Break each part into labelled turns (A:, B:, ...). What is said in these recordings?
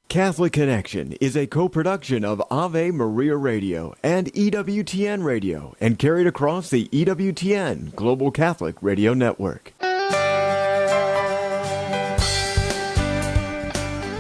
A: Catholic Connection is a co-production of Ave Maria Radio and EWTN Radio and carried across the EWTN Global Catholic Radio Network.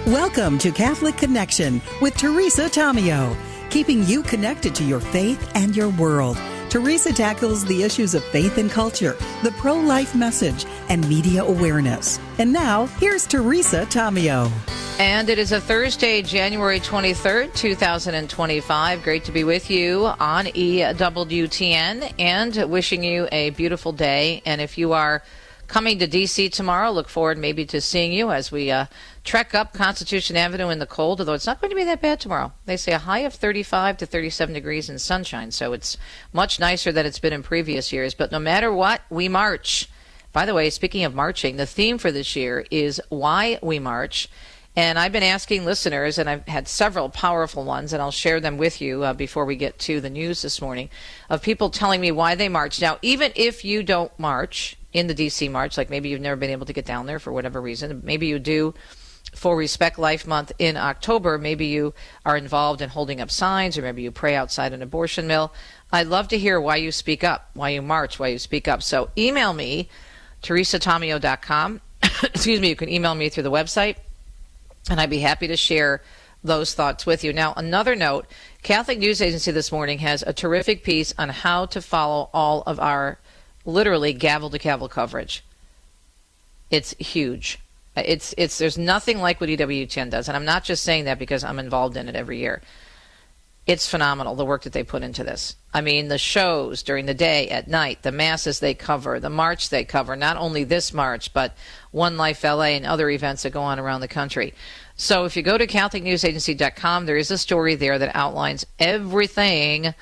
B: Welcome to Catholic Connection with Teresa Tomeo, keeping you connected to your faith and your world. Teresa tackles the issues of faith and culture, the pro-life message, and media awareness. And now, here's Teresa Tomeo.
C: And it is a Thursday, January 23rd, 2025. Great to be with you on EWTN and wishing you a beautiful day. And if you are coming to D.C. tomorrow, look forward maybe to seeing you as we trek up Constitution Avenue in the cold, although it's not going to be that bad tomorrow. They say a high of 35 to 37 degrees in sunshine, so it's much nicer than it's been in previous years. But no matter what, we march. By the way, speaking of marching, the theme for this year is Why We March. And I've been asking listeners, and I've had several powerful ones, and I'll share them with you before we get to the news this morning, of people telling me why they march. Now, even if you don't march in the D.C. March, like maybe you've never been able to get down there for whatever reason, maybe you do for Respect Life Month in October, maybe you are involved in holding up signs, or maybe you pray outside an abortion mill. I'd love to hear why you speak up, why you march, why you speak up. So email me, teresatomeo.com. Excuse me, you can email me through the website, and I'd be happy to share those thoughts with you. Now, another note, Catholic News Agency this morning has a terrific piece on how to follow all of our literally gavel-to-gavel coverage. It's huge. There's nothing like what EWTN does, and I'm not just saying that because I'm involved in it every year. It's phenomenal, the work that they put into this. I mean, the shows during the day, at night, the masses they cover, the march they cover, not only this march, but One Life LA and other events that go on around the country. So if you go to CatholicNewsAgency.com, there is a story there that outlines everything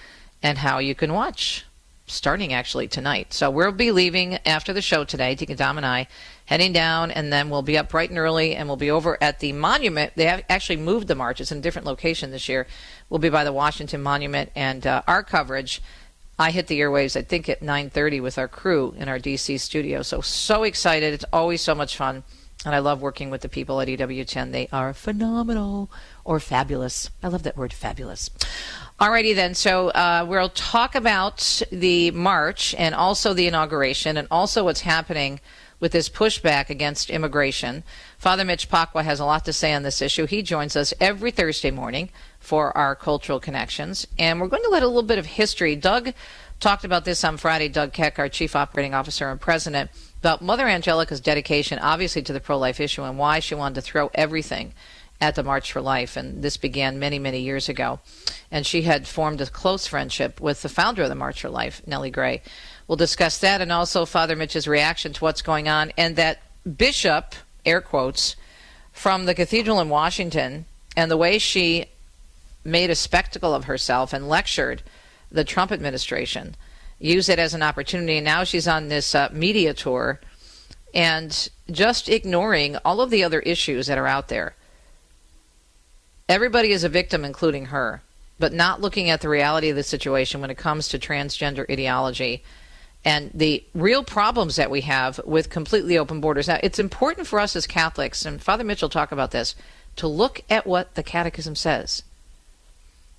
C: and how you can watch, starting actually tonight. So we'll be leaving after the show today, Deacon Dom and I, heading down, and then we'll be up bright and early, and we'll be over at the monument. They have actually moved the march. It's in a different location this year. We'll be by the Washington Monument, and our coverage, I hit the airwaves, I think, at 9:30 with our crew in our D.C. studio. So excited. It's always so much fun, and I love working with the people at EWTN. They are phenomenal, or fabulous. I love that word, fabulous. Alrighty then, so we'll talk about the march and also the inauguration and also what's happening with this pushback against immigration. Father Mitch Pacwa has a lot to say on this issue. He joins us every Thursday morning for our Cultural Connections, and we're going to let a little bit of history. Doug talked about this on Friday, Doug Keck, our Chief Operating Officer and President, about Mother Angelica's dedication, obviously, to the pro-life issue and why she wanted to throw everything at the March for Life, and this began many, many years ago. And she had formed a close friendship with the founder of the March for Life, Nellie Gray. We'll discuss that, and also Father Mitch's reaction to what's going on, and that bishop, air quotes, from the cathedral in Washington, and the way she made a spectacle of herself and lectured the Trump administration, used it as an opportunity, and now she's on this media tour, and just ignoring all of the other issues that are out there. Everybody is a victim, including her, but not looking at the reality of the situation when it comes to transgender ideology and the real problems that we have with completely open borders. Now, it's important for us as Catholics, and Father Mitch will talk about this, to look at what the Catechism says.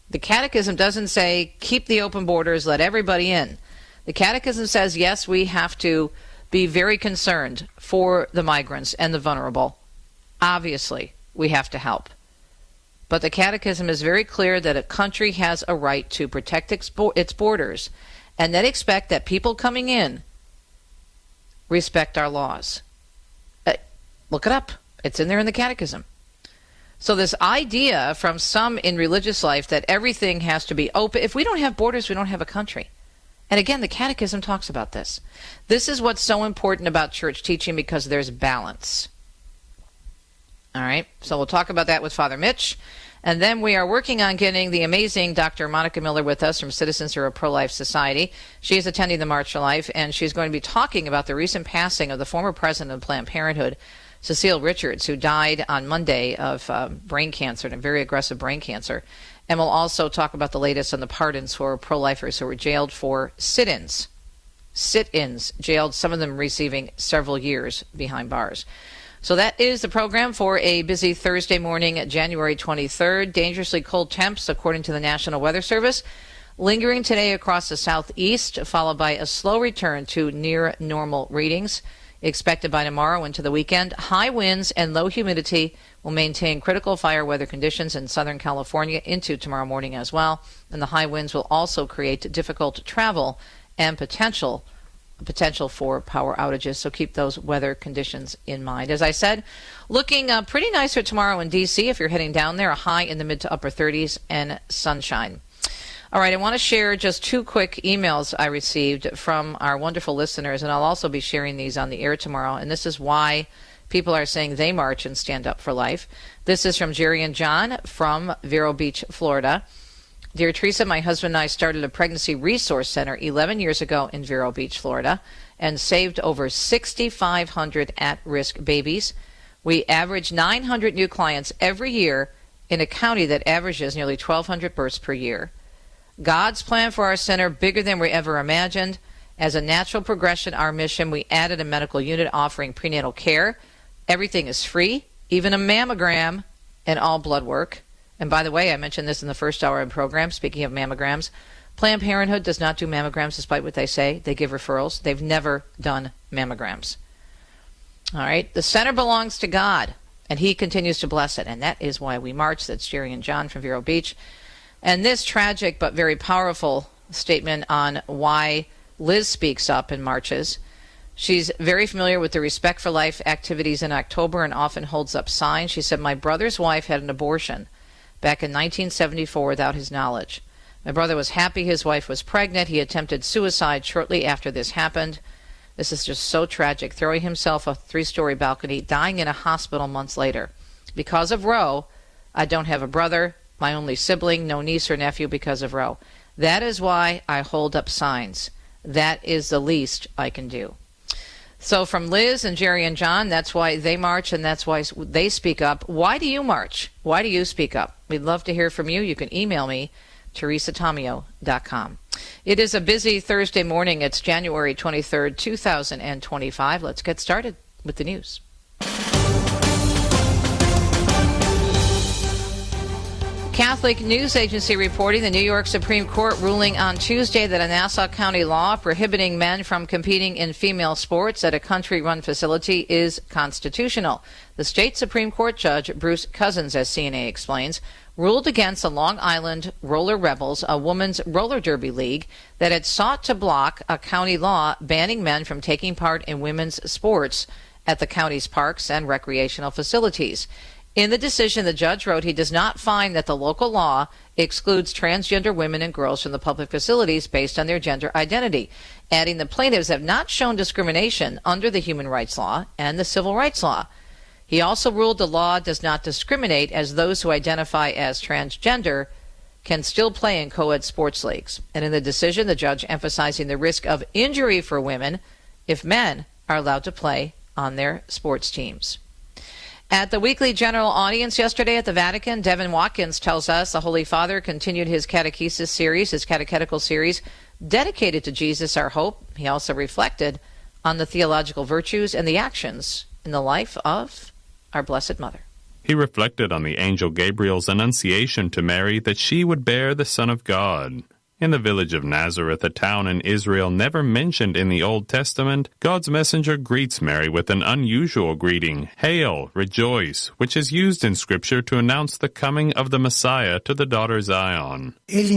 C: The Catechism doesn't say, keep the open borders, let everybody in. The Catechism says, yes, we have to be very concerned for the migrants and the vulnerable. Obviously, we have to help. But the Catechism is very clear that a country has a right to protect its borders, and they expect that people coming in respect our laws. Look it up. It's in there in the Catechism. So this idea from some in religious life that everything has to be open. If we don't have borders, we don't have a country. And again, the Catechism talks about this. This is what's so important about church teaching, because there's balance. All right, so we'll talk about that with Father Mitch. And then we are working on getting the amazing Dr. Monica Miller with us from Citizens for a Pro-Life Society. She is attending the March for Life, and she's going to be talking about the recent passing of the former president of Planned Parenthood, Cecile Richards, who died on Monday of brain cancer, and very aggressive brain cancer. And we'll also talk about the latest on the pardons for pro-lifers who were jailed for sit-ins, jailed, some of them receiving several years behind bars. So that is the program for a busy Thursday morning, January 23rd. Dangerously cold temps, according to the National Weather Service, lingering today across the southeast, followed by a slow return to near normal readings expected by tomorrow into the weekend. High winds and low humidity will maintain critical fire weather conditions in Southern California into tomorrow morning as well. And the high winds will also create difficult travel and potential for power outages. So keep those weather conditions in mind. As I said, looking pretty nice for tomorrow in D.C. if you're heading down there, a high in the mid to upper 30s and sunshine. All right, I want to share just two quick emails I received from our wonderful listeners, and I'll also be sharing these on the air tomorrow. And this is why people are saying they march and stand up for life. This is from Jerry and John from Vero Beach, Florida. Dear Teresa, my husband and I started a pregnancy resource center 11 years ago in Vero Beach, Florida, and saved over 6,500 at-risk babies. We average 900 new clients every year in a county that averages nearly 1,200 births per year. God's plan for our center, bigger than we ever imagined. As a natural progression, our mission, we added a medical unit offering prenatal care. Everything is free, even a mammogram and all blood work. And by the way, I mentioned this in the first hour of the program, speaking of mammograms. Planned Parenthood does not do mammograms, despite what they say. They give referrals. They've never done mammograms. All right. The center belongs to God, and he continues to bless it. And that is why we march. That's Jerry and John from Vero Beach. And this tragic but very powerful statement on why Liz speaks up and marches. She's very familiar with the Respect for Life activities in October and often holds up signs. She said, my brother's wife had an abortion back in 1974 without his knowledge. My brother was happy his wife was pregnant. He attempted suicide shortly after this happened. This is just so tragic, throwing himself a 3-story balcony, dying in a hospital months later. Because of Roe, I don't have a brother, my only sibling, no niece or nephew because of Roe. That is why I hold up signs. That is the least I can do. So from Liz and Jerry and John, that's why they march and that's why they speak up. Why do you march? Why do you speak up? We'd love to hear from you. You can email me, teresatomio.com. It is a busy Thursday morning. It's January 23rd, 2025. Let's get started with the news. Catholic News Agency reporting the New York Supreme Court ruling on Tuesday that a Nassau County law prohibiting men from competing in female sports at a country-run facility is constitutional. The state Supreme Court Judge Bruce Cousins, as CNA explains, ruled against the Long Island Roller Rebels, a women's roller derby league that had sought to block a county law banning men from taking part in women's sports at the county's parks and recreational facilities. In the decision, the judge wrote he does not find that the local law excludes transgender women and girls from the public facilities based on their gender identity, adding the plaintiffs have not shown discrimination under the human rights law and the civil rights law. He also ruled the law does not discriminate, as those who identify as transgender can still play in co-ed sports leagues. And in the decision, the judge emphasizing the risk of injury for women if men are allowed to play on their sports teams. At the weekly general audience yesterday at the Vatican, Devin Watkins tells us the Holy Father continued his catechesis series, his catechetical series, dedicated to Jesus, our hope. He also reflected on the theological virtues and the actions in the life of our Blessed Mother.
D: He reflected on the angel Gabriel's annunciation to Mary that she would bear the Son of God. In the village of Nazareth, a town in Israel never mentioned in the Old Testament, God's messenger greets Mary with an unusual greeting, Hail, rejoice, which is used in Scripture to announce the coming of the Messiah to the daughter Zion. It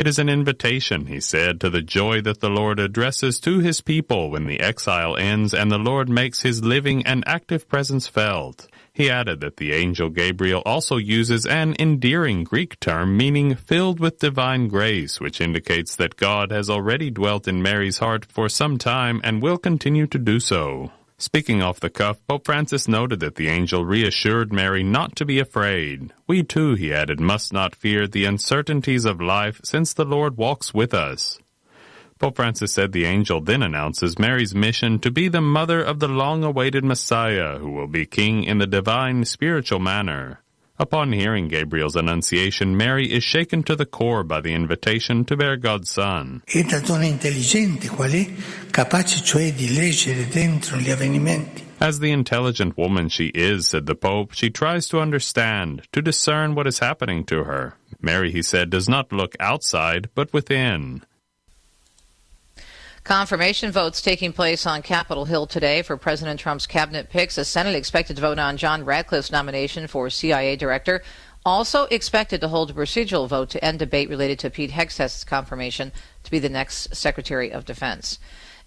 D: is an invitation, he said, to the joy that the Lord addresses to his people when the exile ends and the Lord makes his living and active presence felt. He added that the angel Gabriel also uses an endearing Greek term meaning filled with divine grace, which indicates that God has already dwelt in Mary's heart for some time and will continue to do so. Speaking off the cuff, Pope Francis noted that the angel reassured Mary not to be afraid. We too, he added, must not fear the uncertainties of life, since the Lord walks with us. Pope Francis said the angel then announces Mary's mission to be the mother of the long-awaited Messiah, who will be king in the divine spiritual manner. Upon hearing Gabriel's annunciation, Mary is shaken to the core by the invitation to bear God's Son.
E: È da donna intelligente qual è, capace cioè di leggere dentro gli avvenimenti.
D: As the intelligent woman she is, said the Pope, she tries to understand, to discern what is happening to her. Mary, he said, does not look outside, but within.
C: Confirmation votes taking place on Capitol Hill today for President Trump's cabinet picks. The Senate expected to vote on John Radcliffe's nomination for CIA director. Also expected to hold a procedural vote to end debate related to Pete Hegseth's confirmation to be the next Secretary of Defense.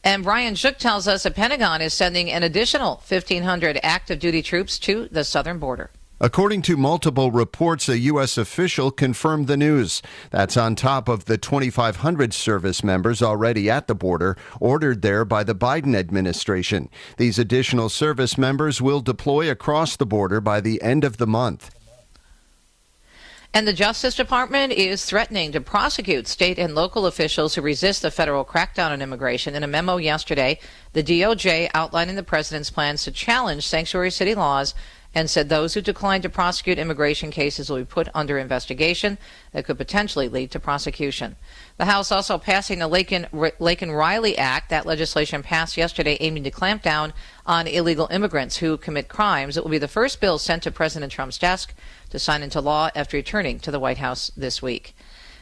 C: And Brian Shook tells us the Pentagon is sending an additional 1,500 active duty troops to the southern border.
F: According to multiple reports, a U.S. official confirmed the news. That's on top of the 2,500 service members already at the border, ordered there by the Biden administration. These additional service members will deploy across the border by the end of the month.
C: And the Justice Department is threatening to prosecute state and local officials who resist the federal crackdown on immigration. In a memo yesterday, the DOJ outlining the president's plans to challenge sanctuary city laws and said those who decline to prosecute immigration cases will be put under investigation that could potentially lead to prosecution. The House also passing the Laken Riley Act. That legislation passed yesterday aiming to clamp down on illegal immigrants who commit crimes. It will be the first bill sent to President Trump's desk to sign into law after returning to the White House this week.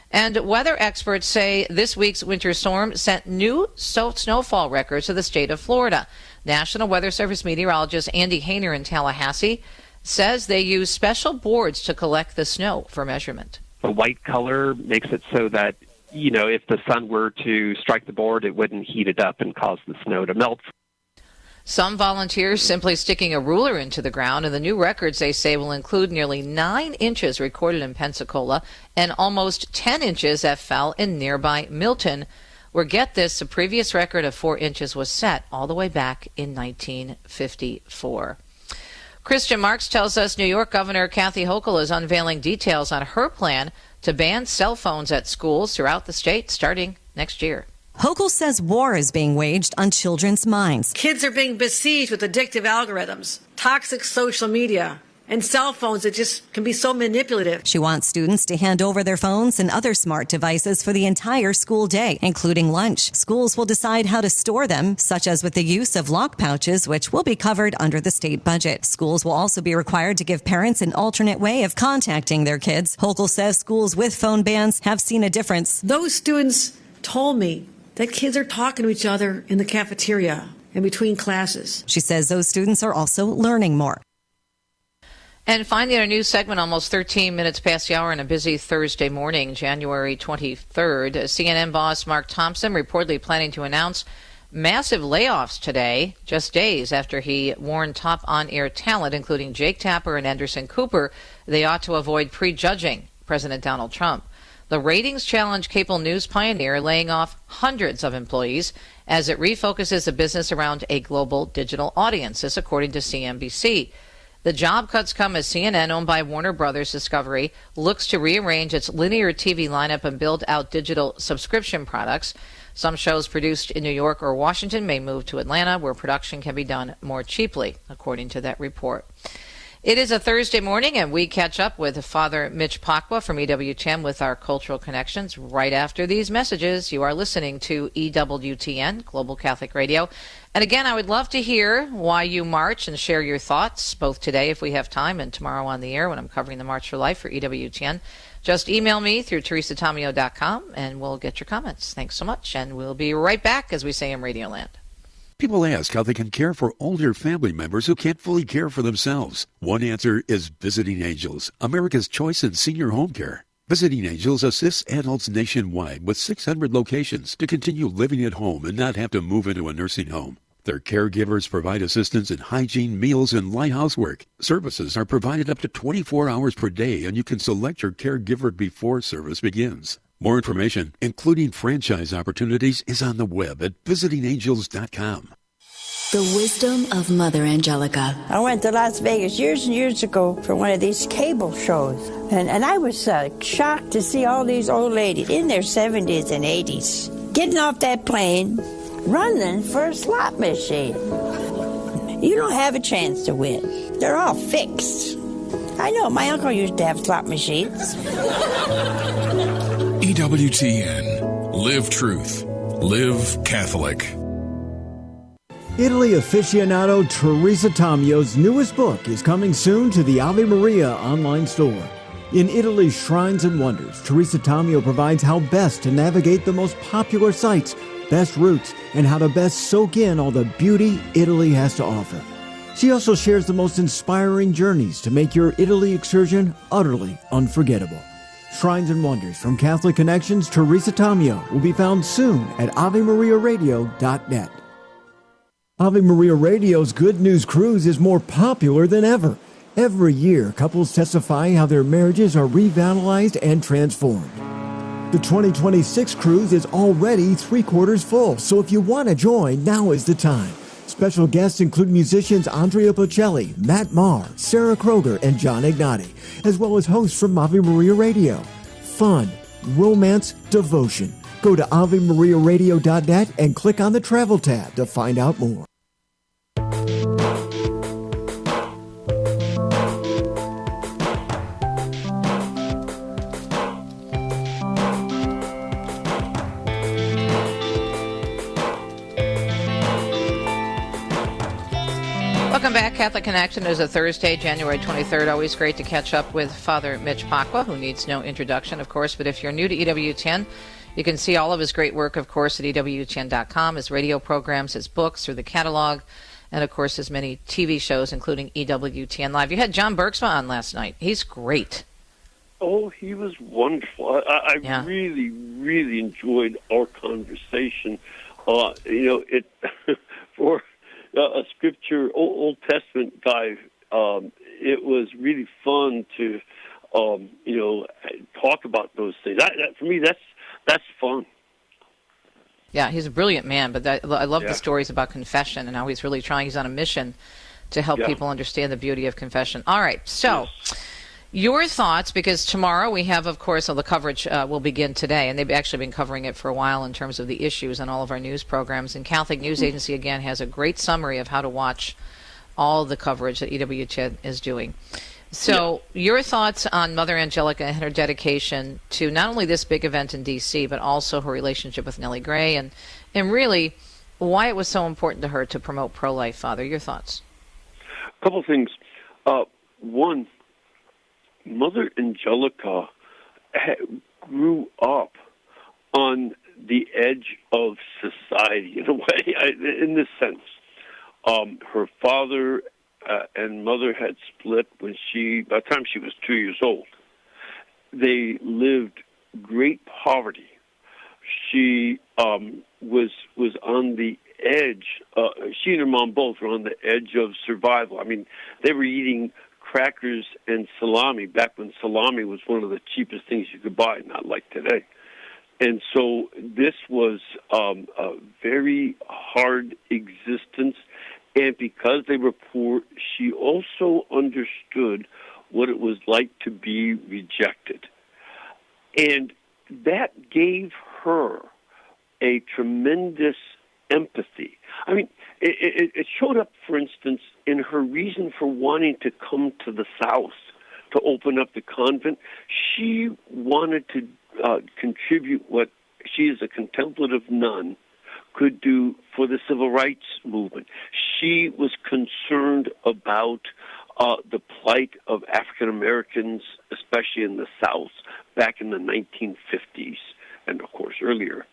C: And weather experts say this week's winter storm sent new snowfall records to the state of Florida. National Weather Service meteorologist Andy Hayner in Tallahassee says they use special boards to collect the snow for measurement.
G: The white color makes it so that, if the sun were to strike the board, it wouldn't heat it up and cause the snow to melt.
C: Some volunteers simply sticking a ruler into the ground, and the new records, they say, will include nearly 9 inches recorded in Pensacola and almost 10 inches that fell in nearby Milton, where, get this, the previous record of 4 inches was set all the way back in 1954. Christian Marks tells us New York Governor Kathy Hochul is unveiling details on her plan to ban cell phones at schools throughout the state starting next year.
H: Hochul says war is being waged on children's minds.
I: Kids are being besieged with addictive algorithms, toxic social media, and cell phones that just can be so manipulative.
H: She wants students to hand over their phones and other smart devices for the entire school day, including lunch. Schools will decide how to store them, such as with the use of lock pouches, which will be covered under the state budget. Schools will also be required to give parents an alternate way of contacting their kids. Hochul says schools with phone bans have seen a difference.
I: Those students told me that kids are talking to each other in the cafeteria and between classes.
H: She says those students are also learning more.
C: And finally, our news segment, almost 13 minutes past the hour on a busy Thursday morning, January 23rd. CNN boss Mark Thompson reportedly planning to announce massive layoffs today, just days after he warned top on-air talent, including Jake Tapper and Anderson Cooper, they ought to avoid prejudging President Donald Trump. The ratings challenge cable news pioneer laying off hundreds of employees as it refocuses the business around a global digital audience, this according to CNBC. The job cuts come as CNN, owned by Warner Brothers Discovery, looks to rearrange its linear TV lineup and build out digital subscription products. Some shows produced in New York or Washington may move to Atlanta, where production can be done more cheaply, according to that report. It is a Thursday morning, and we catch up with Father Mitch Pacwa from EWTN with our Cultural Connections right after these messages. You are listening to EWTN, Global Catholic Radio. And again, I would love to hear why you march and share your thoughts, both today if we have time and tomorrow on the air when I'm covering the March for Life for EWTN. Just email me through teresatomio.com, and we'll get your comments. Thanks so much, and we'll be right back, as we say in Radioland.
J: People ask how they can care for older family members who can't fully care for themselves. One answer is Visiting Angels, America's choice in senior home care. Visiting Angels assists adults nationwide with 600 locations to continue living at home and not have to move into a nursing home. Their caregivers provide assistance in hygiene, meals, and light housework. Services are provided up to 24 hours per day, and you can select your caregiver before service begins. More information, including franchise opportunities, is on the web at visitingangels.com.
K: The wisdom of Mother Angelica.
L: I went to Las Vegas years and years ago for one of these cable shows, and I was shocked to see all these old ladies in their 70s and 80s getting off that plane, running for a slot machine. You don't have a chance to win. They're all fixed. I know, my uncle used to have slot machines.
M: EWTN. Live truth. Live Catholic.
A: Italy aficionado Teresa Tamio's newest book is coming soon to the Ave Maria online store. In Italy's Shrines and Wonders, Teresa Tamio provides how best to navigate the most popular sites, best routes, and how to best soak in all the beauty Italy has to offer. She also shares the most inspiring journeys to make your Italy excursion utterly unforgettable. Shrines and Wonders from Catholic Connections, Teresa Tamio will be found soon at AveMariaRadio.net. Ave Maria Radio's Good News Cruise is more popular than ever. Every year, couples testify how their marriages are revitalized and transformed. The 2026 cruise is already 3/4 full, so if you want to join, now is the time. Special guests include musicians Andrea Bocelli, Matt Maher, Sarah Kroger, and John Ignati, as well as hosts from Ave Maria Radio. Fun, romance, devotion. Go to AveMariaRadio.net and click on the Travel tab to find out more.
C: Welcome back. Catholic Connection is a Thursday, January 23rd. Always great to catch up with Father Mitch Pacwa, who needs no introduction, of course. But if you're new to EWTN, you can see all of his great work, of course, at EWTN.com, his radio programs, his books, through the catalog, and, of course, his many TV shows, including EWTN Live. You had John Bergsma on last night. He's great.
N: Oh, he was wonderful. I really, really enjoyed our conversation. It for a Scripture, Old Testament guy, it was really fun to, talk about those things. For me, that's fun.
C: Yeah, he's a brilliant man, but I love the stories about confession and how he's really trying. He's on a mission to help people understand the beauty of confession. All right, so your thoughts, because tomorrow we have, of course, the coverage will begin today, and they've actually been covering it for a while in terms of the issues on all of our news programs. And Catholic News Agency, again, has a great summary of how to watch all the coverage that EWTN is doing. So your thoughts on Mother Angelica and her dedication to not only this big event in D.C., but also her relationship with Nellie Gray, and really why it was so important to her to promote pro-life, Father. Your thoughts?
N: A couple of things. One, Mother Angelica grew up on the edge of society, in a way, in this sense. Her father and mother had split by the time she was 2 years old. They lived great poverty. She was on the edge. She and her mom both were on the edge of survival. I mean, they were eating crackers and salami back when salami was one of the cheapest things you could buy, not like today. And so this was a very hard existence. And because they were poor, she also understood what it was like to be rejected. And that gave her a tremendous empathy. I mean, it showed up, for instance, in her reason for wanting to come to the South to open up the convent. She wanted to contribute what she, is a contemplative nun, could do for the civil rights movement. She was concerned about the plight of African Americans, especially in the South, back in the 1950s and, of course, earlier.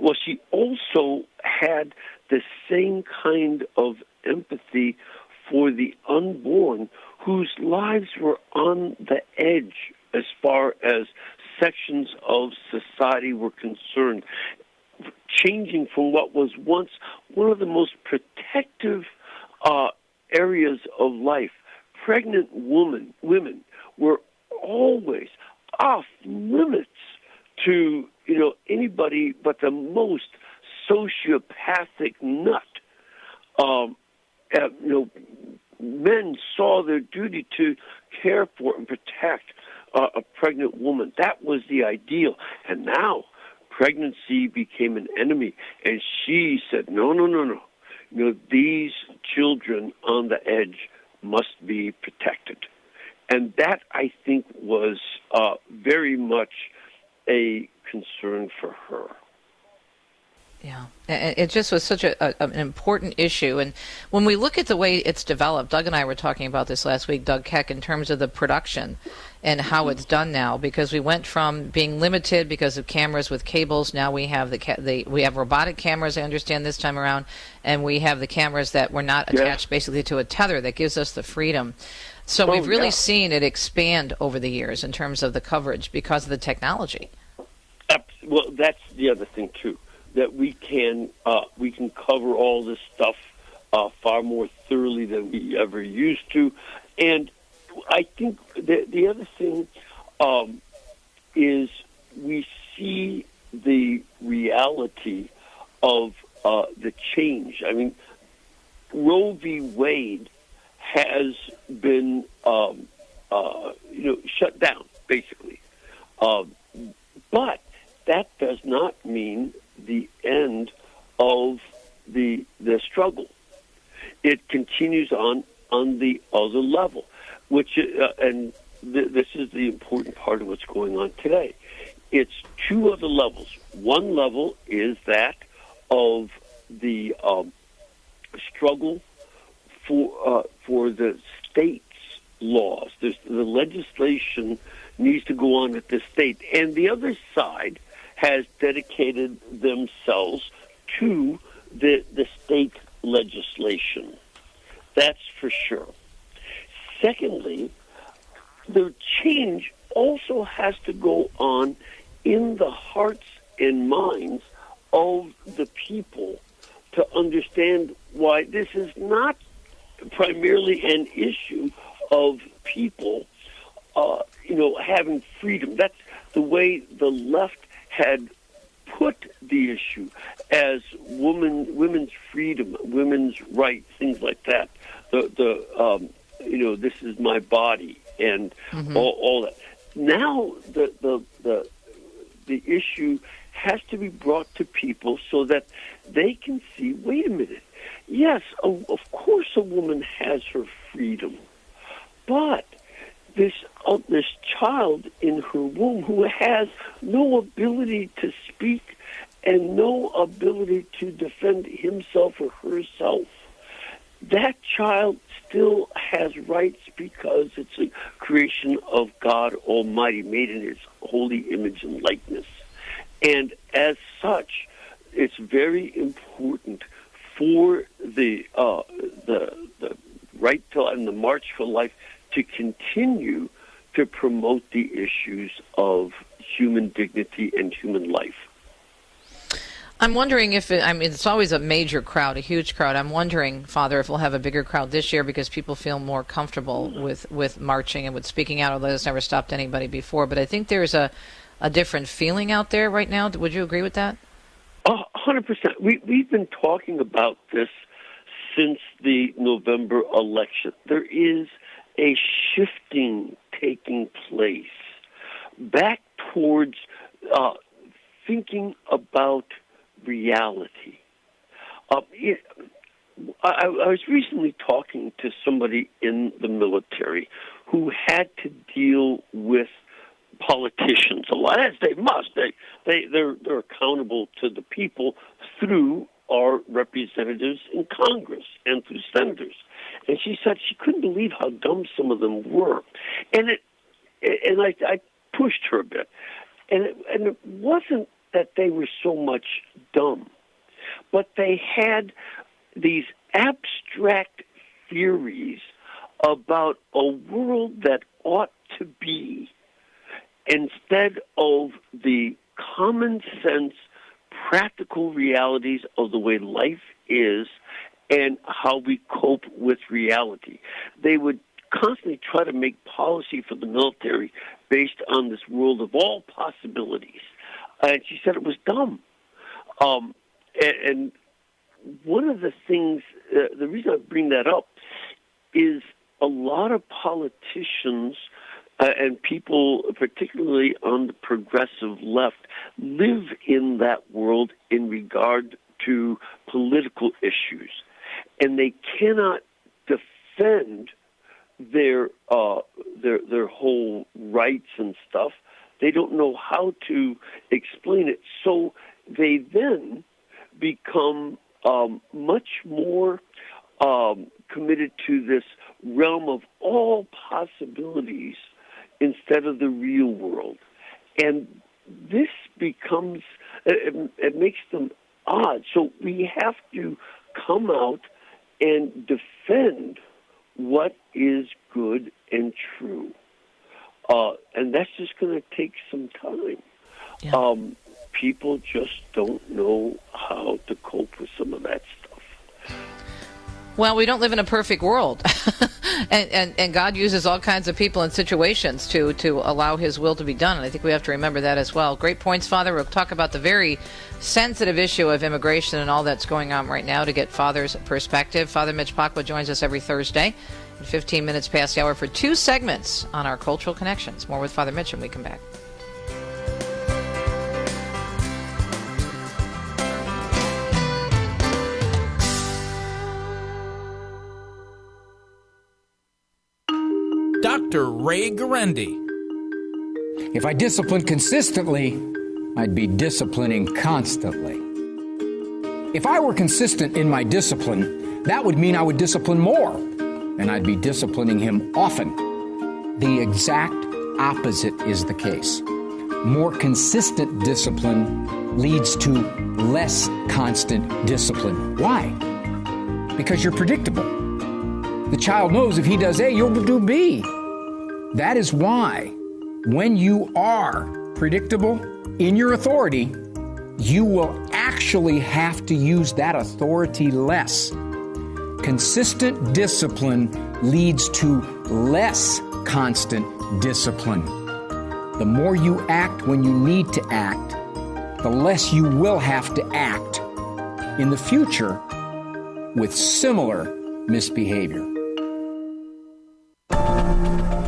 N: Well, she also had the same kind of empathy for the unborn whose lives were on the edge as far as sections of society were concerned, changing from what was once one of the most protective areas of life. Pregnant women were always off limits to anybody but the most sociopathic nut. Men saw their duty to care for and protect a pregnant woman. That was the ideal. And now pregnancy became an enemy. And she said, no. These children on the edge must be protected. think was very much a concern for her.
C: Yeah, it just was such an important issue. And when we look at the way it's developed, Doug and I were talking about this last week, Doug Keck, in terms of the production and how it's done now, because we went from being limited because of cameras with cables. Now we have we have robotic cameras, I understand, this time around, and we have the cameras that were not attached basically to a tether that gives us the freedom. So we've really seen it expand over the years in terms of the coverage because of the technology.
N: Well, that's the other thing, too, that we can cover all this stuff far more thoroughly than we ever used to. And I think the other thing is we see the reality of the change. I mean, Roe v. Wade has been shut down, basically. But that does not mean the end of the struggle. It continues on the other level, which this is the important part of what's going on today. It's two other levels. One level is that of the struggle for the state's laws. The legislation needs to go on at the state, and the other side has dedicated themselves to the state legislation. That's for sure. Secondly, the change also has to go on in the hearts and minds of the people to understand why this is not primarily an issue of people, having freedom. That's the way the left had put the issue as women's freedom, women's rights, things like that. This is my body and all that. Now the issue has to be brought to people so that they can see, wait a minute, yes, of course a woman has her freedom, but this child in her womb who has no ability to speak and no ability to defend himself or herself, that child still has rights because it's a creation of God Almighty, made in His holy image and likeness. And as such, it's very important for the right to and the March for Life to continue to promote the issues of human dignity and human life.
C: I'm wondering if it's always a major crowd, a huge crowd. I'm wondering, Father, if we'll have a bigger crowd this year because people feel more comfortable with marching and with speaking out, although it's never stopped anybody before. But I think there's a different feeling out there right now. Would you agree with that?
N: 100%. We've been talking about this since the November election. There is a shifting taking place back towards thinking about reality. I was recently talking to somebody in the military who had to deal with politicians a lot, as they must. They're accountable to the people through our representatives in Congress and through senators. And she said she couldn't believe how dumb some of them were. And I pushed her a bit. And it wasn't that they were so much dumb, but they had these abstract theories about a world that ought to be, instead of the common sense, practical realities of the way life is and how we cope with reality. They would constantly try to make policy for the military based on this world of all possibilities. And she said it was dumb. And one of the things, the reason I bring that up is a lot of politicians and people, particularly on the progressive left, live in that world in regard to political issues. And they cannot defend their whole rights and stuff. They don't know how to explain it. So they then become much more committed to this realm of all possibilities instead of the real world. And this becomes, it makes them odd. So we have to come out and defend what is good and true. And that's just going to take some time. Yeah. People just don't know how to cope with some of that stuff.
C: Well, we don't live in a perfect world. and God uses all kinds of people and situations to allow his will to be done. And I think we have to remember that as well. Great points, Father. We'll talk about the very sensitive issue of immigration and all that's going on right now to get Father's perspective. Father Mitch Pacwa joins us every Thursday at 15 minutes past the hour for 2 segments on our cultural connections. More with Father Mitch when we come back.
O: Dr. Ray Guarendi.
P: If I disciplined consistently, I'd be disciplining constantly. If I were consistent in my discipline, that would mean I would discipline more, and I'd be disciplining him often. The exact opposite is the case. More consistent discipline leads to less constant discipline. Why? Because you're predictable. The child knows if he does A, you'll do B. That is why when you are predictable in your authority, you will actually have to use that authority less. Consistent discipline leads to less constant discipline. The more you act when you need to act, the less you will have to act in the future with similar misbehavior.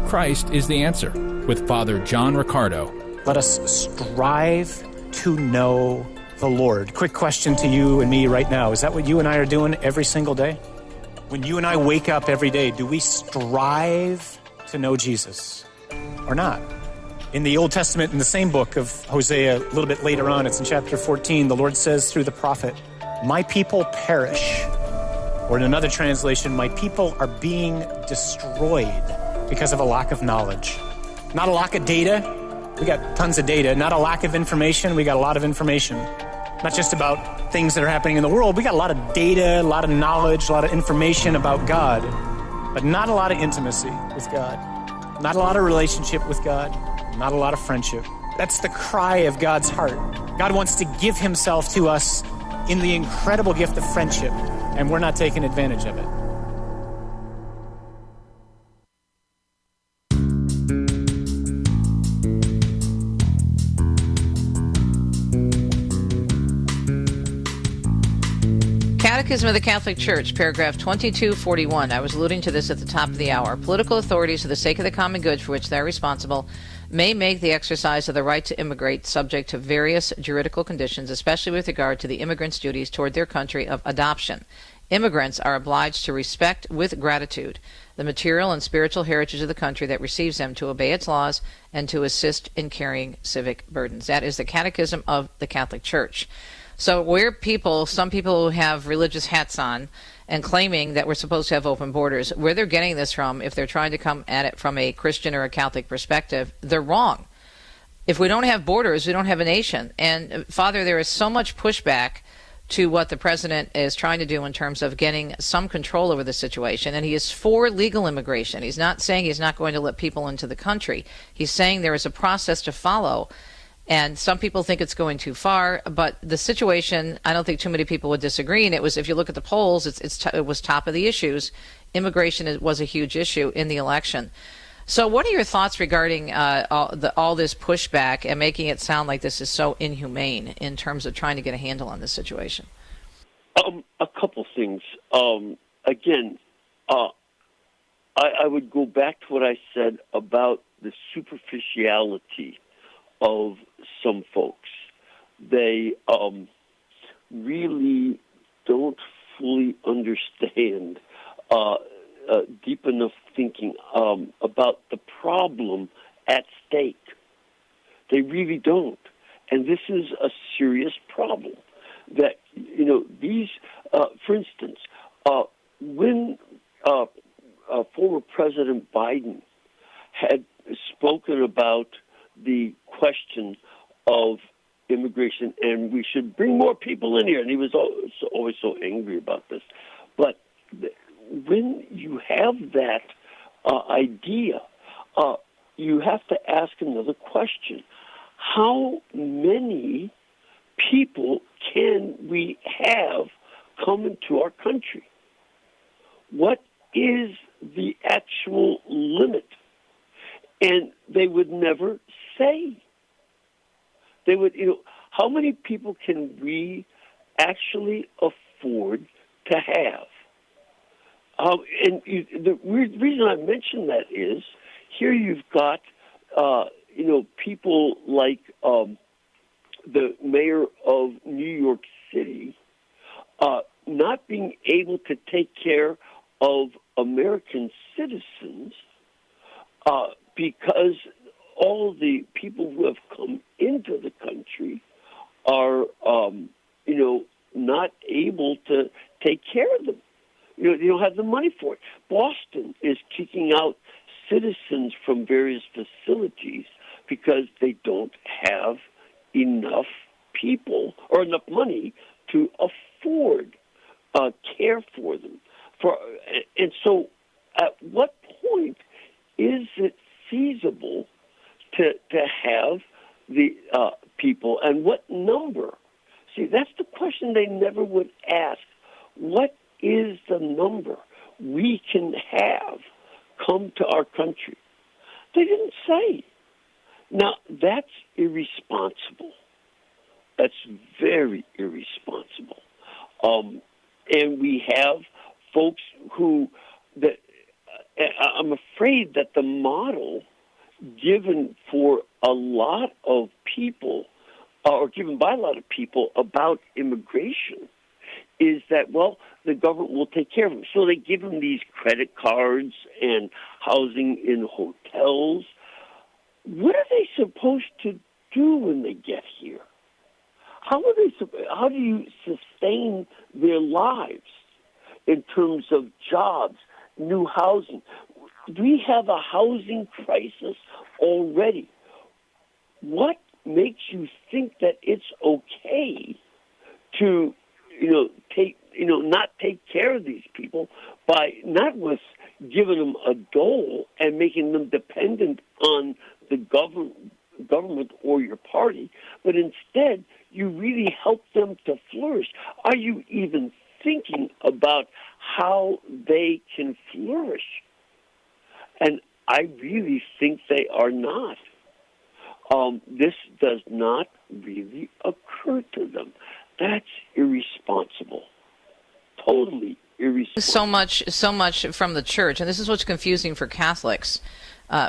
O: Christ is the answer with Father John Riccardo.
Q: Let us strive to know the Lord. Quick question to you and me right now. Is that what you and I are doing every single day? When you and I wake up every day, do we strive to know Jesus or not? In the Old Testament, in the same book of Hosea, a little bit later on, it's in chapter 14, the Lord says through the prophet, "My people perish." Or in another translation, "My people are being destroyed because of a lack of knowledge." Not a lack of data. We got tons of data. Not a lack of information. We got a lot of information. Not just about things that are happening in the world. We got a lot of data, a lot of knowledge, a lot of information about God, but not a lot of intimacy with God. Not a lot of relationship with God. Not a lot of friendship. That's the cry of God's heart. God wants to give himself to us in the incredible gift of friendship, and we're not taking advantage of it.
C: Catechism of the Catholic Church, paragraph 2241. I was alluding to this at the top of the hour. Political authorities, for the sake of the common good for which they are responsible, may make the exercise of the right to immigrate subject to various juridical conditions, especially with regard to the immigrant's duties toward their country of adoption. Immigrants are obliged to respect with gratitude the material and spiritual heritage of the country that receives them, to obey its laws, and to assist in carrying civic burdens. That is the Catechism of the Catholic Church. So where some people who have religious hats on and claiming that we're supposed to have open borders, where they're getting this from, if they're trying to come at it from a Christian or a Catholic perspective, they're wrong. If we don't have borders, we don't have a nation. And, Father, there is so much pushback to what the president is trying to do in terms of getting some control over the situation. And he is for legal immigration. He's not saying he's not going to let people into the country. He's saying there is a process to follow. And some people think it's going too far, but the situation, I don't think too many people would disagree. And it was, if you look at the polls, it was top of the issues. Immigration was a huge issue in the election. So what are your thoughts regarding all this pushback and making it sound like this is so inhumane in terms of trying to get a handle on this situation?
N: A couple things. Again, I would go back to what I said about the superficiality of some folks. They really don't fully understand deep enough thinking about the problem at stake. They really don't. And this is a serious problem. That, these, for instance, when former President Biden had spoken about the question of immigration, and we should bring more people in here, and he was always so angry about this. But when you have that idea, you have to ask another question. How many people can we have come into our country? What is the actual limit? And they would never say. They would, how many people can we actually afford to have? The reason I mention that is here you've got, people like the mayor of New York City not being able to take care of American citizens because all the people who have come into the country are, not able to take care of them. You don't have the money for it. Boston is kicking out citizens from various facilities because they don't have enough people or enough money to afford care for them. And so at what point is it feasible to have the people, and what number? See, that's the question they never would ask. What is the number we can have come to our country? They didn't say. Now, that's irresponsible. That's very irresponsible. And we have folks who, I'm afraid that the model given for a lot of people, or given by a lot of people about immigration, is that, well, the government will take care of them. So they give them these credit cards and housing in hotels. What are they supposed to do when they get here? How do you sustain their lives in terms of jobs, new housing? We have a housing crisis already. What makes you think that it's okay to, not take care of these people by not with giving them a dole and making them dependent on the government or your party, but instead you really help them to flourish? Are you even thinking about how they can flourish? And I really think they are not. This does not really occur to them. That's irresponsible. Totally irresponsible.
C: So much from the church, and this is what's confusing for Catholics.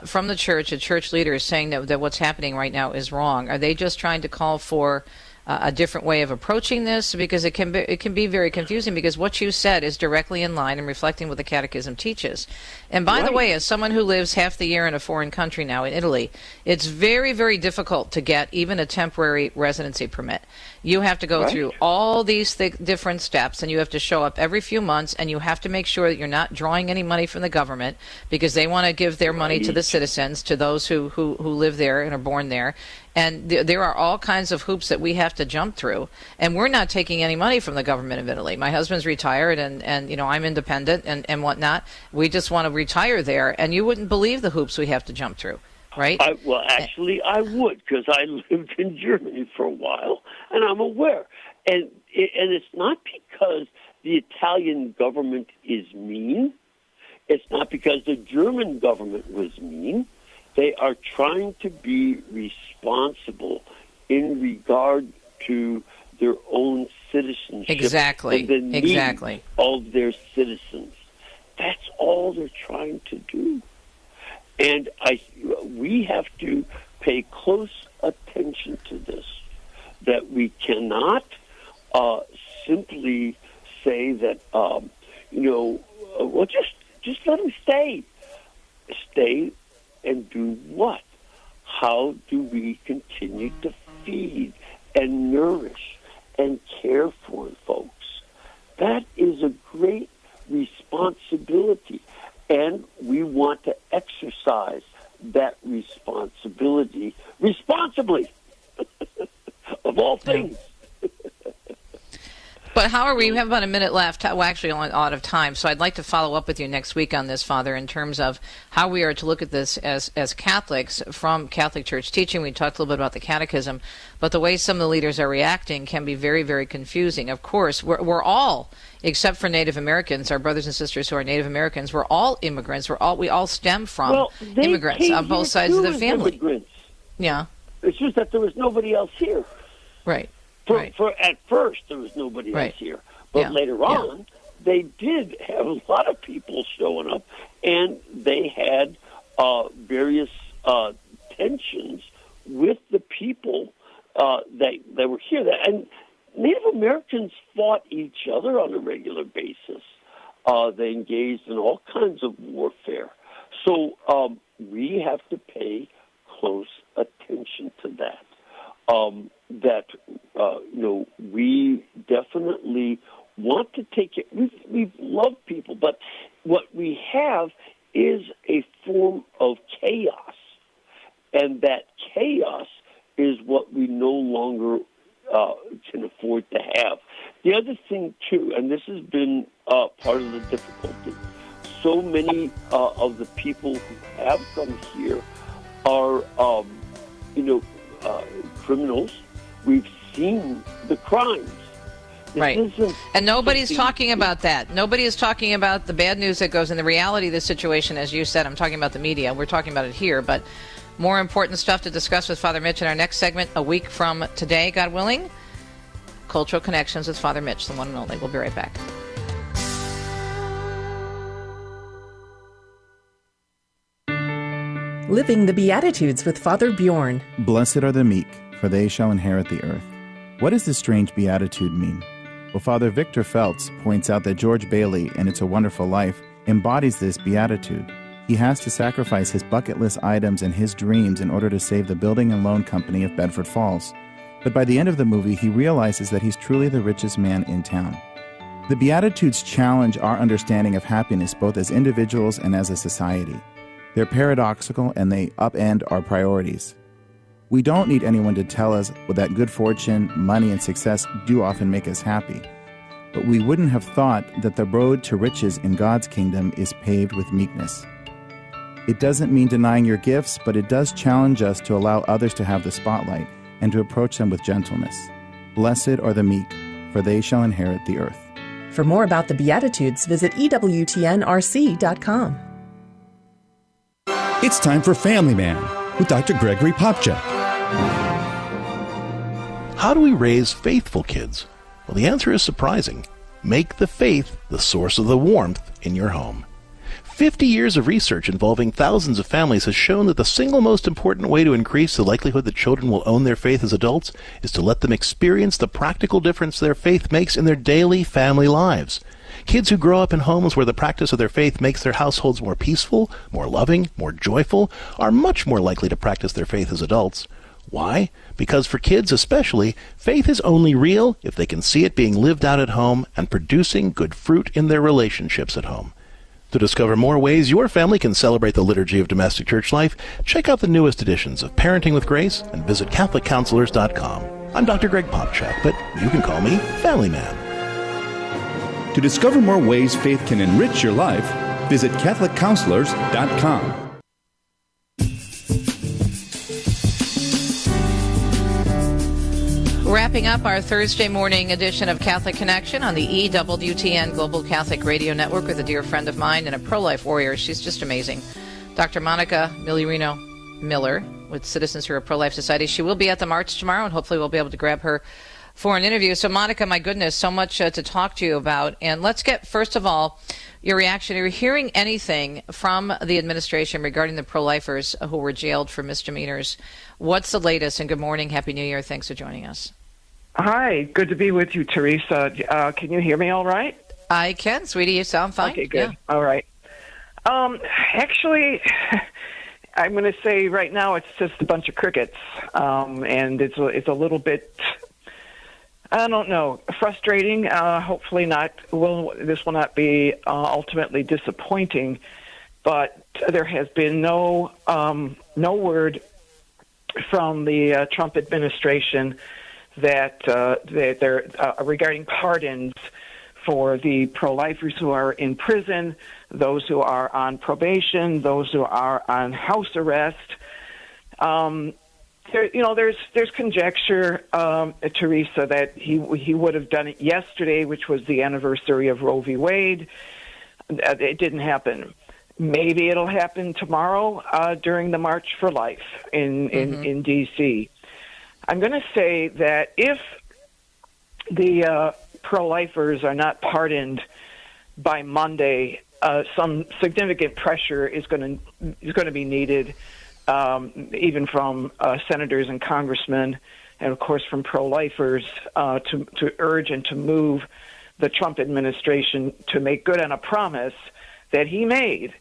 C: From the church, a church leader is saying that what's happening right now is wrong. Are they just trying to call for a different way of approaching this? Because it can be very confusing, because what you said is directly in line and reflecting what the Catechism teaches. And by the way, as someone who lives half the year in a foreign country now, in Italy, it's very, very difficult to get even a temporary residency permit. You have to go through all these different steps, and you have to show up every few months, and you have to make sure that you're not drawing any money from the government, because they want to give their money to the citizens, to those who live there and are born there. And there are all kinds of hoops that we have to jump through. And we're not taking any money from the government of Italy. My husband's retired, and I'm independent and whatnot. We just want to retire there. And you wouldn't believe the hoops we have to jump through, right?
N: Actually, I would, because I lived in Germany for a while, and I'm aware. And it's not because the Italian government is mean. It's not because the German government was mean. They are trying to be responsible in regard to their own citizenship and the needs of their citizens. That's all they're trying to do. And we have to pay close attention to this, that we cannot simply say that, just let them stay. stay and do what? How do we continue to feed and nourish and care for folks? That is a great responsibility, and we want to exercise that responsibility responsibly, of all things.
C: But how are we? We have about a minute left. Well, actually, only out of time. So I'd like to follow up with you next week on this, Father, in terms of how we are to look at this as Catholics from Catholic Church teaching. We talked a little bit about the Catechism, but the way some of the leaders are reacting can be very, very confusing. Of course, we're all, except for Native Americans, our brothers and sisters who are Native Americans, we're all immigrants. We all stem from immigrants on both sides of the family.
N: Immigrants.
C: Yeah.
N: It's just that there was nobody else here.
C: Right.
N: For at first, there was nobody else here. But later on, they did have a lot of people showing up, and they had various tensions with the people that were here. And Native Americans fought each other on a regular basis. They engaged in all kinds of warfare. So we have to pay close attention to that. We definitely want to take it. We love people, but what we have is a form of chaos, and that chaos is what we no longer can afford to have. The other thing, too, and this has been part of the difficulty, so many of the people who have come here are, criminals. We've seen the crimes.
C: Right. And nobody's talking about that. Nobody is talking about the bad news that goes in the reality of the situation, as you said. I'm talking about the media. We're talking about it here, but more important stuff to discuss with Father Mitch in our next segment a week from today, God willing. Cultural Connections with Father Mitch, the one and only. We'll be right back.
R: Living the Beatitudes with Father Bjorn.
S: Blessed are the meek, for they shall inherit the earth. What does this strange beatitude mean? Well, Father Victor Feltz points out that George Bailey, in It's a Wonderful Life, embodies this beatitude. He has to sacrifice his bucket list items and his dreams in order to save the building and loan company of Bedford Falls. But by the end of the movie, he realizes that he's truly the richest man in town. The Beatitudes challenge our understanding of happiness both as individuals and as a society. They're paradoxical and they upend our priorities. We don't need anyone to tell us that good fortune, money, and success do often make us happy. But we wouldn't have thought that the road to riches in God's kingdom is paved with meekness. It doesn't mean denying your gifts, but it does challenge us to allow others to have the spotlight and to approach them with gentleness. Blessed are the meek, for they shall inherit the earth.
R: For more about the Beatitudes, visit EWTNRC.com.
T: It's time for Family Man with Dr. Gregory Popchak.
U: How do we raise faithful kids? Well, the answer is surprising. Make the faith the source of the warmth in your home. 50 years of research involving thousands of families has shown that the single most important way to increase the likelihood that children will own their faith as adults is to let them experience the practical difference their faith makes in their daily family lives. Kids who grow up in homes where the practice of their faith makes their households more peaceful, more loving, more joyful, are much more likely to practice their faith as adults. Why? Because for kids especially, faith is only real if they can see it being lived out at home and producing good fruit in their relationships at home. To discover more ways your family can celebrate the liturgy of domestic church life, check out the newest editions of Parenting with Grace and visit CatholicCounselors.com. I'm Dr. Greg Popchak, but you can call me Family Man.
T: To discover more ways faith can enrich your life, visit CatholicCounselors.com.
C: Wrapping up our Thursday morning edition of Catholic Connection on the EWTN Global Catholic Radio Network with a dear friend of mine and a pro-life warrior. She's just amazing. Dr. Monica Migliorino Miller with Citizens for a Pro-Life Society. She will be at the march tomorrow, and hopefully we'll be able to grab her for an interview. So, Monica, my goodness, so much to talk to you about. And let's get, first of all, your reaction. Are you hearing anything from the administration regarding the pro-lifers who were jailed for misdemeanors? What's the latest? And good morning. Happy New Year. Thanks for joining us.
V: Hi. Good to be with you, Teresa. Can you hear me all right?
C: I can, sweetie. You sound fine.
V: Okay, good.
C: Yeah.
V: All right. Actually, I'm going to say right now it's just a bunch of crickets, and it's a little bit, I don't know, frustrating. Hopefully not. This will not be ultimately disappointing, but there has been no word from the Trump administration that they're regarding pardons for the pro-lifers who are in prison, those who are on probation, those who are on house arrest. There's conjecture, Teresa, that he would have done it yesterday, which was the anniversary of Roe v. Wade. It didn't happen. Maybe it'll happen tomorrow during the March for Life in D.C. I'm going to say that if the pro-lifers are not pardoned by Monday, some significant pressure is going to be needed, even from senators and congressmen, and of course from pro-lifers, to urge and to move the Trump administration to make good on a promise that he made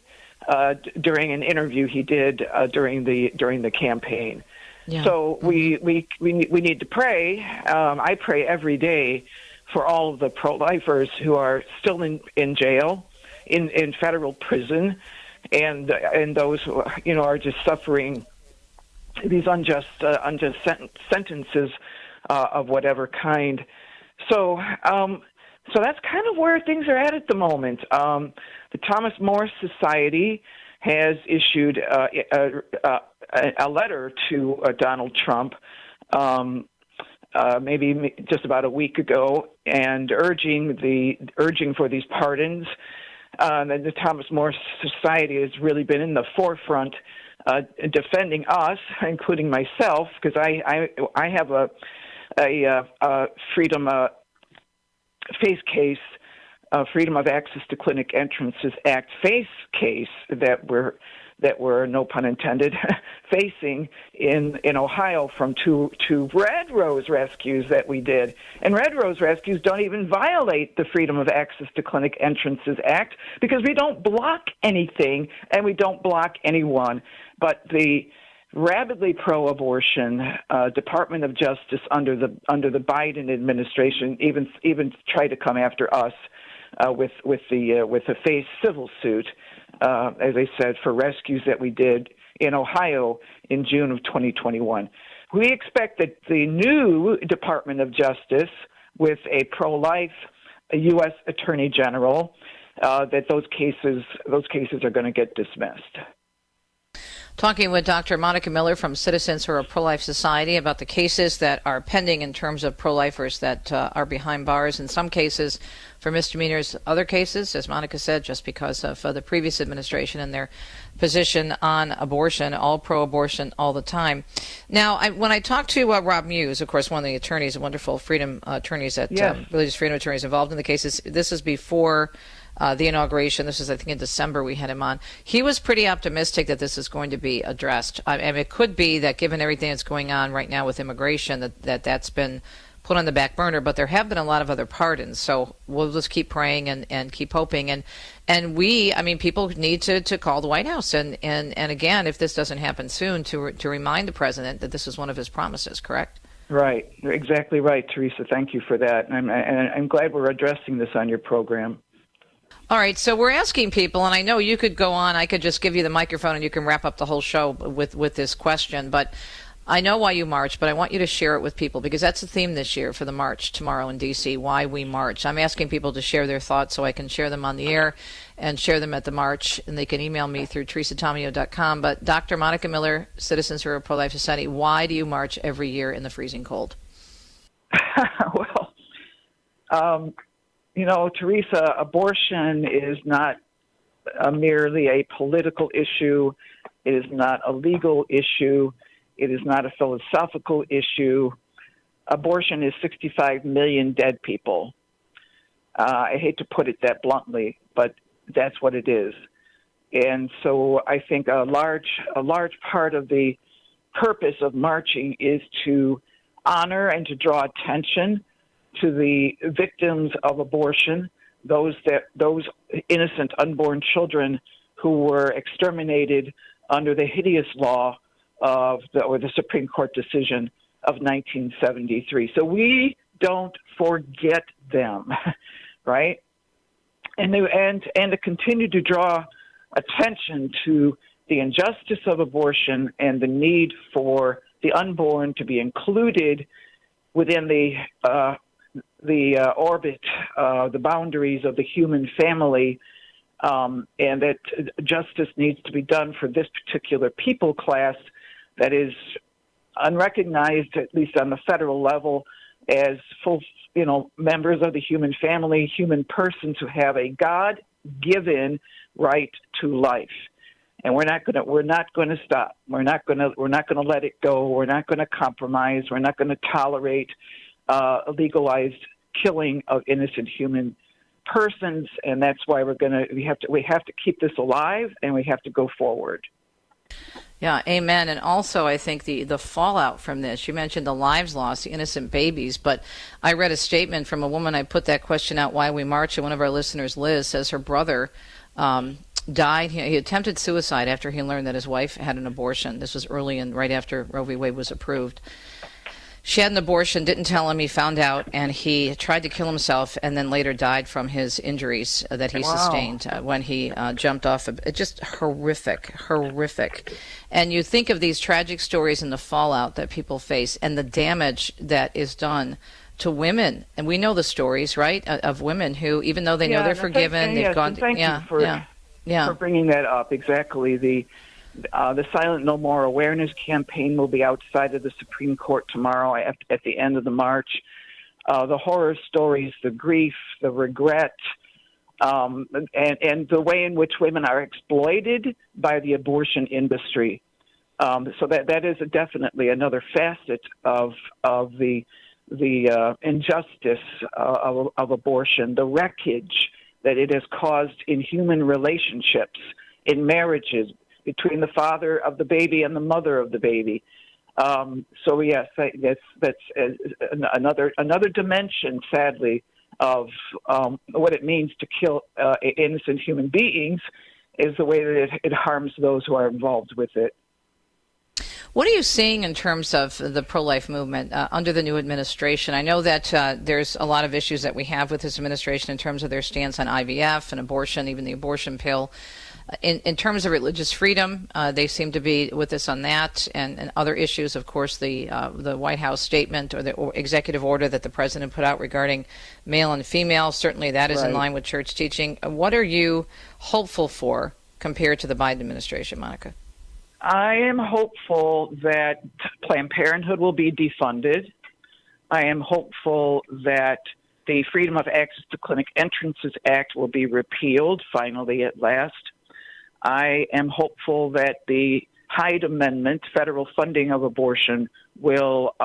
V: during an interview he did during the campaign. Yeah. So we need to pray. I pray every day for all of the pro-lifers who are still in jail, in federal prison, and those who are just suffering these unjust sentences of whatever kind. So that's kind of where things are at the moment. The Thomas More Society has issued a letter to Donald Trump, maybe just about a week ago, and urging for these pardons. The Thomas More Society has really been in the forefront, defending us, including myself, because I have a freedom face case, Freedom of Access to Clinic Entrances Act face case that we're no pun intended facing in Ohio from two Red Rose rescues that we did. And Red Rose rescues don't even violate the Freedom of Access to Clinic Entrances Act because we don't block anything and we don't block anyone. But the rabidly pro-abortion Department of Justice under the Biden administration even tried to come after us with a face civil suit, as I said, for rescues that we did in Ohio in June of 2021. We expect that the new Department of Justice, with a pro-life U.S. Attorney General, that those cases are going to get dismissed.
C: Talking with Dr. Monica Miller from Citizens for a Pro-Life Society about the cases that are pending in terms of pro-lifers that are behind bars, in some cases for misdemeanors, other cases, as Monica said, just because of the previous administration and their position on abortion, all pro-abortion all the time. Now, when I talked to Rob Muse, of course, one of the attorneys, wonderful freedom attorneys religious freedom attorneys involved in the cases, this is before the inauguration. This is, I think, in December we had him on. He was pretty optimistic that this is going to be addressed. And it could be that given everything that's going on right now with immigration, that's been put on the back burner, but there have been a lot of other pardons. So we'll just keep praying and keep hoping. And people need to call the White House. And again, if this doesn't happen soon, to remind the president that this is one of his promises, correct?
V: Right. You're exactly right, Teresa. Thank you for that. And I'm glad we're addressing this on your program.
C: All right, so we're asking people, and I know you could go on. I could just give you the microphone and you can wrap up the whole show with this question. But I know why you march, but I want you to share it with people because that's the theme this year for the march tomorrow in D.C., why we march. I'm asking people to share their thoughts so I can share them on the air and share them at the march, and they can email me through teresatomio.com. But Dr. Monica Miller, Citizens for a Pro-Life Society, why do you march every year in the freezing cold?
V: Teresa, abortion is not merely a political issue. It is not a legal issue. It is not a philosophical issue. Abortion is 65 million dead people. I hate to put it that bluntly, but that's what it is. And so I think a large part of the purpose of marching is to honor and to draw attention to the victims of abortion, those innocent unborn children who were exterminated under the hideous law of the Supreme Court decision of 1973. So we don't forget them, right? And to continue to draw attention to the injustice of abortion and the need for the unborn to be included within the orbit, the boundaries of the human family, and that justice needs to be done for this particular people class that is unrecognized, at least on the federal level, as full, members of the human family, human persons who have a God-given right to life. And we're not going to stop. We're not going to let it go. We're not going to compromise. We're not going to tolerate legalized killing of innocent human persons, and that's why we have to keep this alive, and we have to go forward.
C: Yeah, amen. And also, I think the fallout from this, you mentioned the lives lost, the innocent babies, but I read a statement from a woman. I put that question out, why we march, and one of our listeners, Liz, says her brother died. He attempted suicide after he learned that his wife had an abortion. This was right after Roe v. Wade was approved. She had an abortion, didn't tell him, he found out, and he tried to kill himself and then later died from his injuries that he sustained when he jumped off. Just horrific. And you think of these tragic stories and the fallout that people face and the damage that is done to women. And we know the stories, right, of women who, even though they know they're forgiven, they've gone...
V: Thank you for bringing that up. Exactly. The Silent No More awareness campaign will be outside of the Supreme Court tomorrow at the end of the march. The horror stories, the grief, the regret, and the way in which women are exploited by the abortion industry. So that is definitely another facet of the injustice of abortion, the wreckage that it has caused in human relationships, in marriages, between the father of the baby and the mother of the baby. So yes, that's another dimension, sadly, of what it means to kill innocent human beings, is the way that it harms those who are involved with it.
C: What are you seeing in terms of the pro-life movement under the new administration? I know that there's a lot of issues that we have with this administration in terms of their stance on IVF and abortion, even the abortion pill. In terms of religious freedom, they seem to be with us on that, and other issues. Of course, the White House statement or the executive order that the president put out regarding male and female. Certainly, that is in line with church teaching. What are you hopeful for compared to the Biden administration, Monica?
V: I am hopeful that Planned Parenthood will be defunded. I am hopeful that the Freedom of Access to Clinic Entrances Act will be repealed, finally, at last. I am hopeful that the Hyde Amendment, federal funding of abortion, will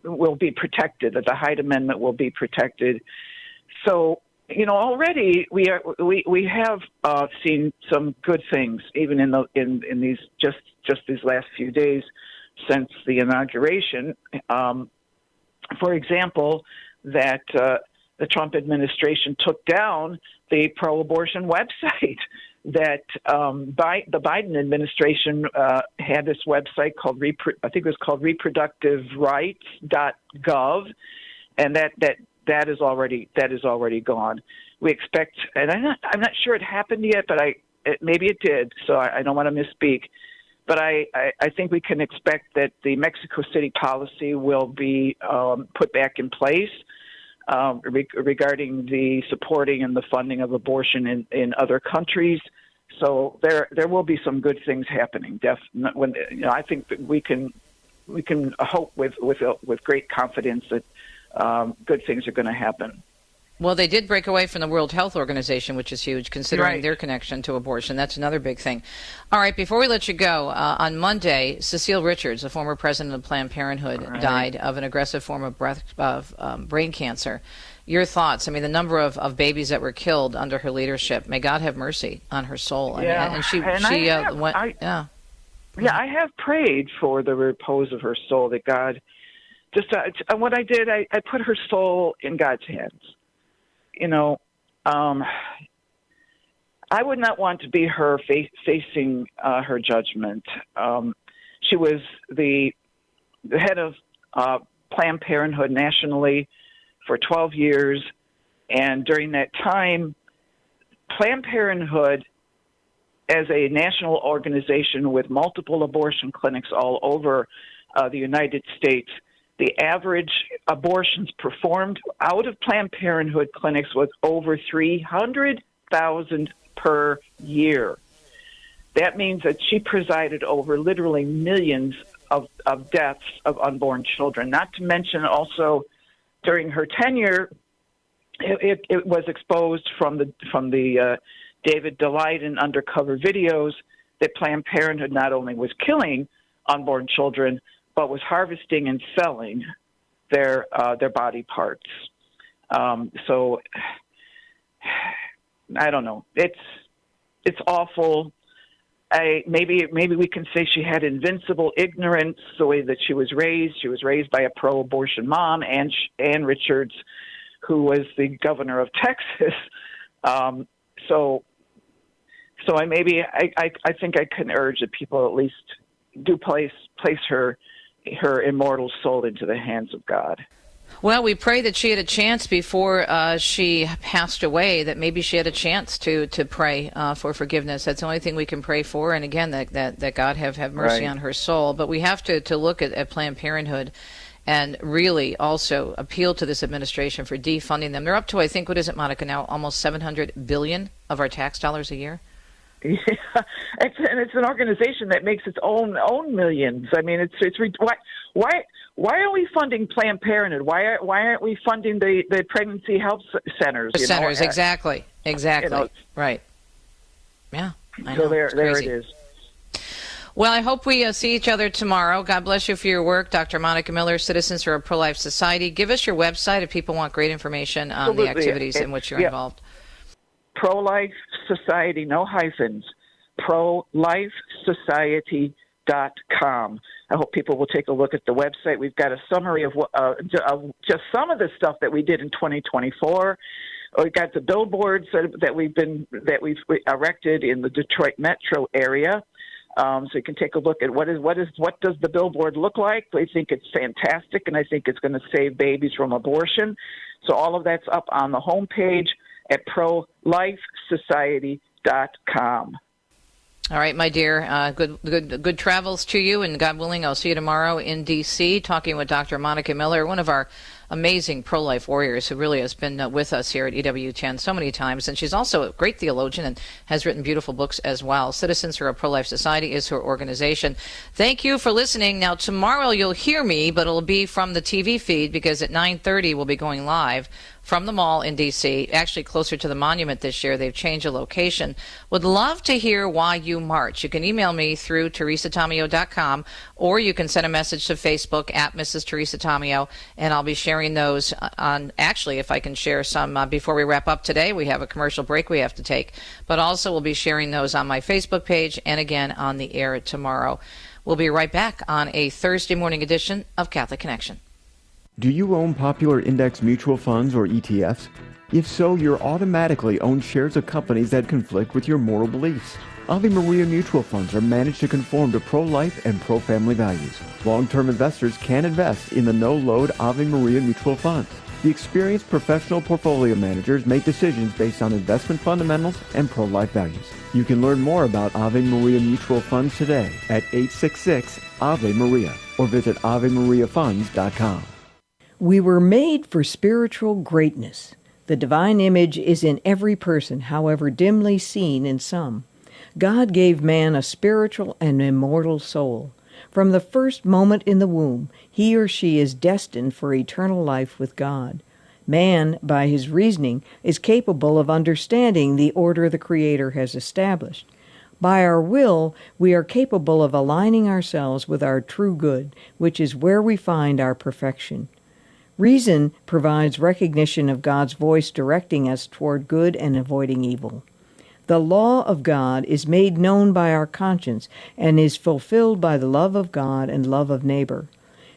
V: be protected, that the Hyde Amendment will be protected. So, already we have seen some good things, even in these just these last few days since the inauguration. For example, that the Trump administration took down the pro-abortion website. That the Biden administration had this website called reproductiverights.gov, and that is already gone. We expect, and I'm not sure it happened yet, but maybe it did. So I don't want to misspeak, but I think we can expect that the Mexico City policy will be put back in place regarding the supporting and the funding of abortion in other countries. So there will be some good things happening. I think that we can hope with great confidence that good things are going to happen.
C: Well, they did break away from the World Health Organization, which is huge, considering their connection to abortion. That's another big thing. All right, before we let you go, on Monday, Cecile Richards, the former president of Planned Parenthood, died of an aggressive form of brain cancer. Your thoughts? I mean, the number of babies that were killed under her leadership. May God have mercy on her soul.
V: Yeah, I have prayed for the repose of her soul. That God, what I did, I put her soul in God's hands. I I would not want to be her facing her judgment. She was the head of Planned Parenthood nationally for 12 years, and during that time, Planned Parenthood, as a national organization with multiple abortion clinics all over the United States, the average abortions performed out of Planned Parenthood clinics was over 300,000 per year. That means that she presided over literally millions of deaths of unborn children. Not to mention also during her tenure, it was exposed from the David Daleiden undercover videos that Planned Parenthood not only was killing unborn children, but was harvesting and selling their body parts. So I don't know. It's awful. Maybe we can say she had invincible ignorance, the way that she was raised. She was raised by a pro-abortion mom, Ann Richards, who was the governor of Texas. So I think I can urge that people at least do place her immortal soul into the hands of God.
C: Well, we pray that she had a chance before she passed away, that maybe she had a chance to pray for forgiveness. That's the only thing we can pray for. And again, that God have mercy on her soul. But we have to look at Planned Parenthood and really also appeal to this administration for defunding them. They're up to, I think, what is it, Monica, now almost $700 billion of our tax dollars a year?
V: Yeah, it's an organization that makes its own millions. I mean, why are we funding Planned Parenthood? Why aren't we funding the pregnancy health centers?
C: Exactly. Right. Yeah. I know.
V: So there it is.
C: Well, I hope we see each other tomorrow. God bless you for your work, Dr. Monica Miller, Citizens for a Pro-Life Society. Give us your website if people want great information on the activities in which you're involved.
V: Pro-Life Society, no hyphens, prolifesociety.com. I hope people will take a look at the website. We've got a summary of just some of the stuff that we did in 2024. We've got the billboards that we've erected in the Detroit metro area. So you can take a look at what does the billboard look like. We think it's fantastic, and I think it's going to save babies from abortion. So all of that's up on the homepage at prolifesociety.com.
C: All right, my dear. Good travels to you, and God willing, I'll see you tomorrow in D.C. talking with Dr. Monica Miller, one of our amazing pro-life warriors who really has been with us here at EWTN so many times. And she's also a great theologian and has written beautiful books as well. Citizens for a Pro-Life Society is her organization. Thank you for listening. Now, tomorrow you'll hear me, but it'll be from the TV feed because at 9:30 we'll be going live from the mall in D.C., actually closer to the monument this year. They've changed the location. Would love to hear why you march. You can email me through teresatomeo.com, or you can send a message to Facebook at Mrs. Teresa Tomeo, and I'll be sharing those on, actually, if I can share some before we wrap up today. We have a commercial break we have to take, but also we'll be sharing those on my Facebook page and again on the air tomorrow. We'll be right back on a Thursday morning edition of Catholic Connection.
A: Do you own popular index mutual funds or ETFs? If so, you're automatically own shares of companies that conflict with your moral beliefs. Ave Maria mutual funds are managed to conform to pro-life and pro-family values. Long-term investors can invest in the no-load Ave Maria mutual funds. The experienced professional portfolio managers make decisions based on investment fundamentals and pro-life values. You can learn more about Ave Maria mutual funds today at 866 Ave Maria or visit AveMariaFunds.com.
B: We were made for spiritual greatness. The divine image is in every person, however dimly seen in some. God gave man a spiritual and immortal soul. From the first moment in the womb, he or she is destined for eternal life with God. Man, by his reasoning, is capable of understanding the order the Creator has established. By our will, we are capable of aligning ourselves with our true good, which is where we find our perfection. Reason provides recognition of God's voice directing us toward good and avoiding evil. The law of God is made known by our conscience and is fulfilled by the love of God and love of neighbor.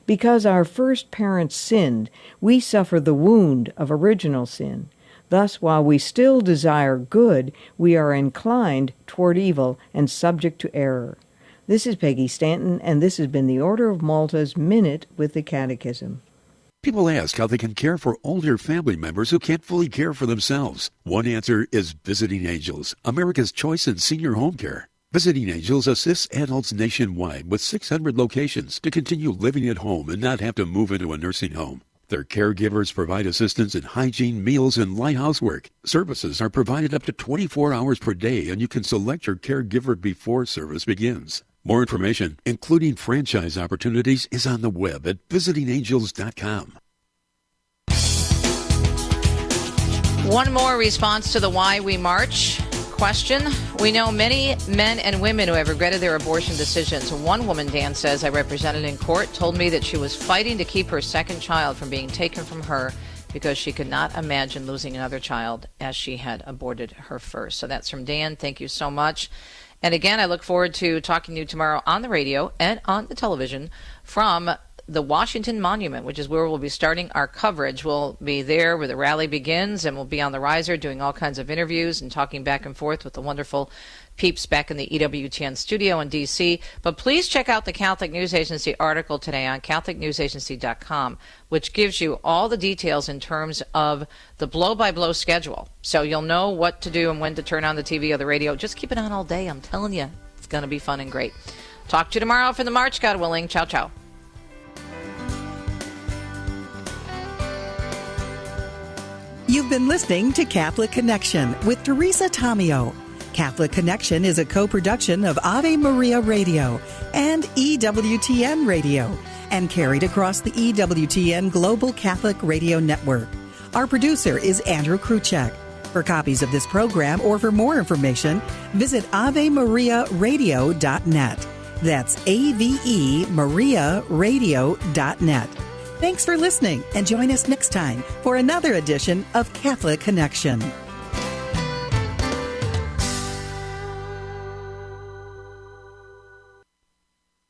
B: Because our first parents sinned, we suffer the wound of original sin. Thus, while we still desire good, we are inclined toward evil and subject to error. This is Peggy Stanton, and this has been the Order of Malta's Minute with the Catechism.
J: People ask how they can care for older family members who can't fully care for themselves. One answer is Visiting Angels, America's choice in senior home care. Visiting Angels assists adults nationwide with 600 locations to continue living at home and not have to move into a nursing home. Their caregivers provide assistance in hygiene, meals, and light housework. Services are provided up to 24 hours per day, and you can select your caregiver before service begins. More information, including franchise opportunities, is on the web at visitingangels.com.
C: One more response to the Why We March question. We know many men and women who have regretted their abortion decisions. One woman, Dan says, I represented in court, told me that she was fighting to keep her second child from being taken from her because she could not imagine losing another child as she had aborted her first. So that's from Dan. Thank you so much. And again, I look forward to talking to you tomorrow on the radio and on the television from the Washington Monument, which is where we'll be starting our coverage. We'll be there where the rally begins, and we'll be on the riser doing all kinds of interviews and talking back and forth with the wonderful peeps back in the EWTN studio in D.C. But please check out the Catholic News Agency article today on CatholicNewsAgency.com, which gives you all the details in terms of the blow-by-blow schedule. So you'll know what to do and when to turn on the TV or the radio. Just keep it on all day. I'm telling you, it's going to be fun and great. Talk to you tomorrow for the March, God willing. Ciao, ciao.
D: You've been listening to Catholic Connection with Teresa Tomeo. Catholic Connection is a co-production of Ave Maria Radio and EWTN Radio and carried across the EWTN Global Catholic Radio Network. Our producer is Andrew Kruchek. For copies of this program or for more information, visit AveMariaRadio.net. That's AVEMariaRadio.net. Thanks for listening, and join us next time for another edition of Catholic Connection.